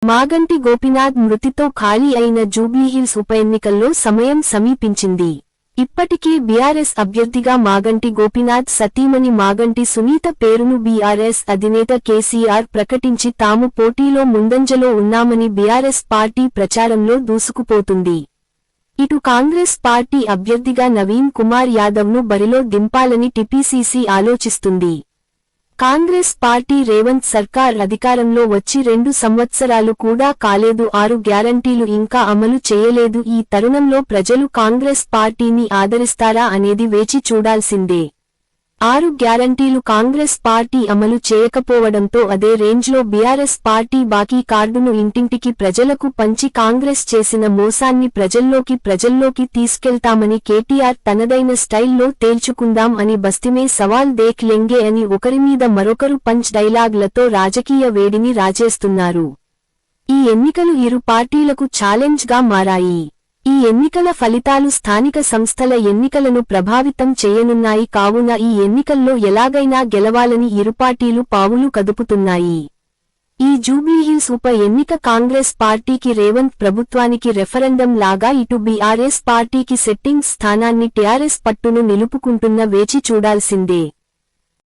మాగంటి గోపీనాథ్ మృతితో ఖాళీ అయిన జూబ్లీహిల్స్ ఉప ఎన్నికల్లో సమయం సమీపించింది. ఇప్పటికే బీఆర్ఎస్ అభ్యర్థిగా మాగంటి గోపీనాథ్ సతీమణి మాగంటి సునీత పేరును బీఆర్ఎస్ అధినేత కేసీఆర్ ప్రకటించి తాము పోటీలో ముందంజలో ఉన్నామని బీఆర్ఎస్ పార్టీ ప్రచారంలో దూసుకుపోతుంది. ఇటు కాంగ్రెస్ పార్టీ అభ్యర్థిగా నవీన్ కుమార్ యాదవ్ను బరిలో దింపాలని టీపీసీసీ ఆలోచిస్తుంది. కాంగ్రెస్ పార్టీ రేవంత్ సర్కార్ అధికారంలో వచ్చి 2 సంవత్సరాలు కూడా కాలేదు. 6 గ్యారంటీలు ఇంకా అమలు చేయలేదు. ఈ తరుణంలో ప్రజలు కాంగ్రెస్ పార్టీని ఆదరిస్తారా అనేది వేచి చూడాల్సిందే. 6 గ్యారంటీలు కాంగ్రెస్ పార్టీ అమలు చేయకపోవడంతో అదే రేంజ్లో బీఆర్ఎస్ పార్టీ బాకీ కార్డును ఇంటింటికి ప్రజలకు పంచి కాంగ్రెస్ చేసిన మోసాన్ని ప్రజల్లోకి తీసుకెళ్తామని కేటీఆర్ తనదైన స్టైల్లో తేల్చుకుందాం అని బస్తీమే సవాల్ దేఖ్ లెంగే అని ఒకరిమీద మరొకరు పంచ్ డైలాగ్లతో రాజకీయ వేడిని రాజేస్తున్నారు. ఈ ఎన్నికలు ఇరు పార్టీలకు ఛాలెంజ్గా మారాయి. ఈ ఎన్నికల ఫలితాలు స్థానిక సంస్థల ఎన్నికలను ప్రభావితం చేయనున్నాయి. కావున ఈ ఎన్నికల్లో ఎలాగైనా గెలవాలని ఇరు పార్టీలు పావులు కదుపుతున్నాయి. ఈ జూబ్లీహిల్స్ ఉప ఎన్నిక కాంగ్రెస్ పార్టీకి రేవంత్ ప్రభుత్వానికి రెఫరెండం లాగా ఇటు బీఆర్ఎస్ పార్టీకి సెట్టింగ్స్ స్థానాన్ని టీఆర్ఎస్ పట్టును నిలుపుకుంటున్న వేచి చూడాల్సిందే.